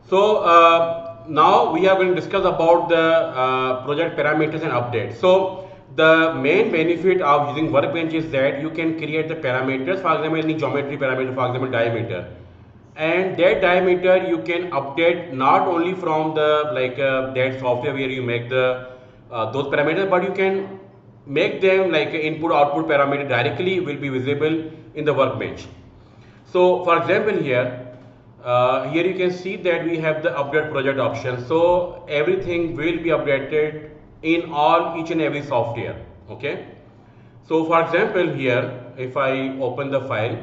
So now we are going to discuss about the project parameters and updates. So the main benefit of using workbench is that you can create the parameters, for example any geometry parameter, for example diameter, and that diameter you can update not only from the that software where you make the those parameters, but you can make them like input output parameter directly will be visible in the workbench. So for example here you can see that we have the update project option. So everything will be updated in each and every software. Okay. So for example here, if I open the file,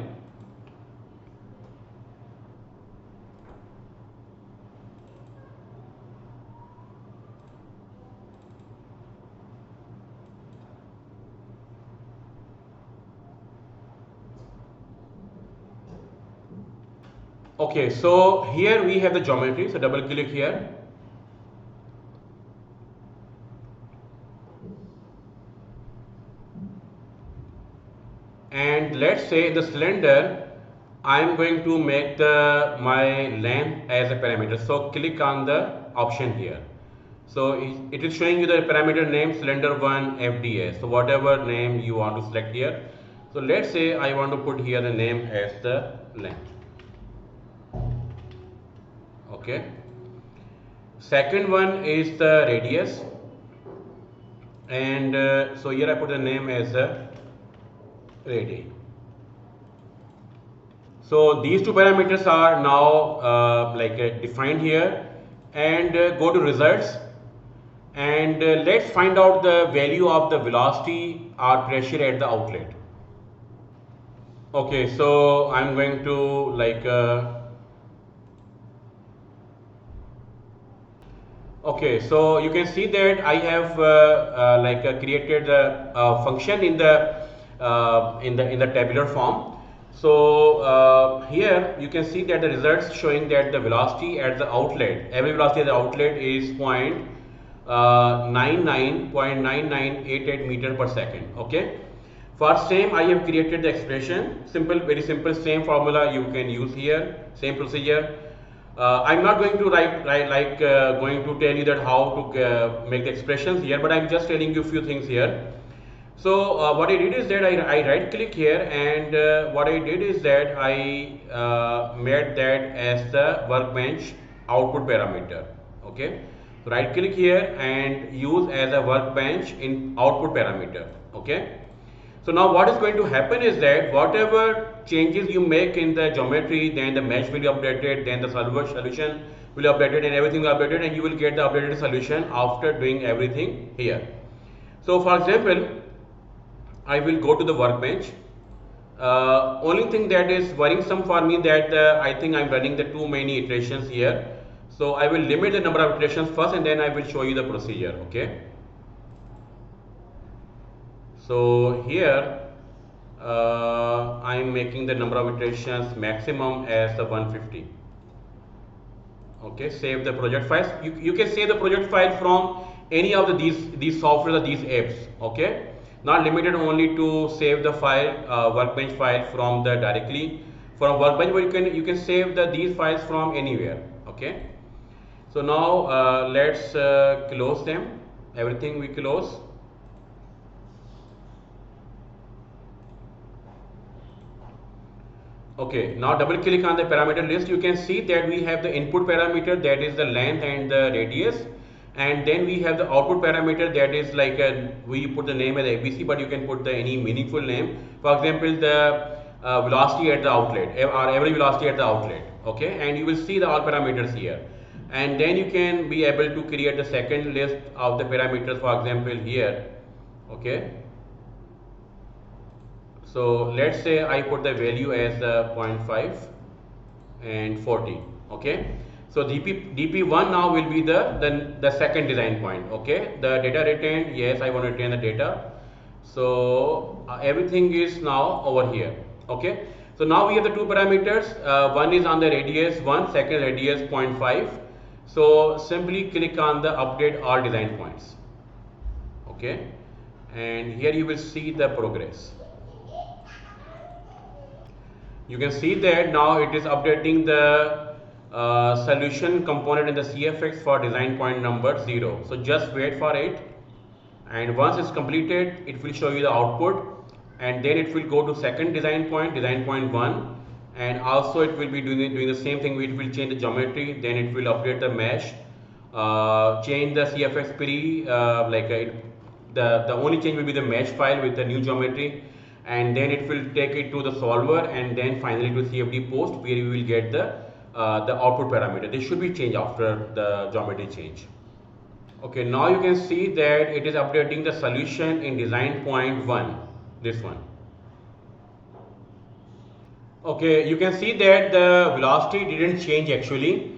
okay, so here we have the geometry. So double click here. And let's say the cylinder, I am going to make my length as a parameter. So click on the option here. So it is showing you the parameter name cylinder1 FDS. So whatever name you want to select here. So let's say I want to put here the name as the length. Okay. Second one is the radius, and so here I put the name as a radii. So these two parameters are now defined here, and go to results, and let's find out the value of the velocity or pressure at the outlet. Okay, so I'm going to okay, so you can see that I have created a function in the tabular form. So here you can see that the results showing that the velocity at the outlet, every velocity at the outlet is 0.99.9988 meter per second. Okay. For same, I have created the expression, simple, very simple, same formula you can use here, same procedure. I'm not going to going to tell you that how to make the expressions here, but I'm just telling you a few things here. So what I did is that I right click here, and what I did is that I made that as the workbench output parameter. Okay, so right click here and use as a workbench in output parameter. Okay. So now what is going to happen is that whatever changes you make in the geometry, then the mesh will be updated, then the solution will be updated, and everything will be updated, and you will get the updated solution after doing everything here. So for example, I will go to the workbench. Only thing that is worrisome for me that I think I'm running the too many iterations here. So I will limit the number of iterations first, and then I will show you the procedure. Okay. So here I am making the number of iterations maximum as the 150. Okay, save the project files. You can save the project file from any of these software or these apps. Okay, not limited only to save the file workbench file from the directly from workbench, but you can save these files from anywhere. Okay, so now let's close them. Everything we close. Okay, now double click on the parameter list. You can see that we have the input parameter, that is the length and the radius, and then we have the output parameter, that is we put the name as ABC, but you can put any meaningful name. For example, the velocity at the outlet or every velocity at the outlet. Okay, and you will see the all parameters here, and then you can be able to create the second list of the parameters. For example, here. Okay. So let's say I put the value as 0.5 and 40. Okay. So DP1 now will be the second design point. Okay. The data retained, yes, I want to retain the data. So everything is now over here. Okay. So now we have the two parameters. One is on the radius 1, second radius 0.5. So simply click on the update all design points. Okay. And here you will see the progress. You can see that now it is updating the solution component in the CFX for design point number 0. So just wait for it, and once it's completed, it will show you the output, and then it will go to second design point 1, and also it will be doing the same thing. It will change the geometry, then it will update the mesh, change the CFX pre, the only change will be the mesh file with the new geometry, and then it will take it to the solver, and then finally to CFD post, where you will get the output parameter. This should be changed after the geometry change. Okay, now you can see that it is updating the solution in design point 1, this one. Okay, you can see that the velocity didn't change actually.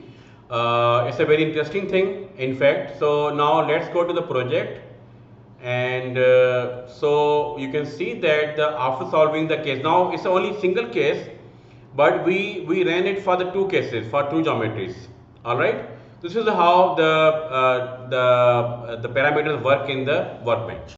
It's a very interesting thing, in fact. So now let's go to the project, and so you can see that after solving the case, now it's only single case, but we ran it for the two cases, for two geometries. All right. This is how the parameters work in the workbench.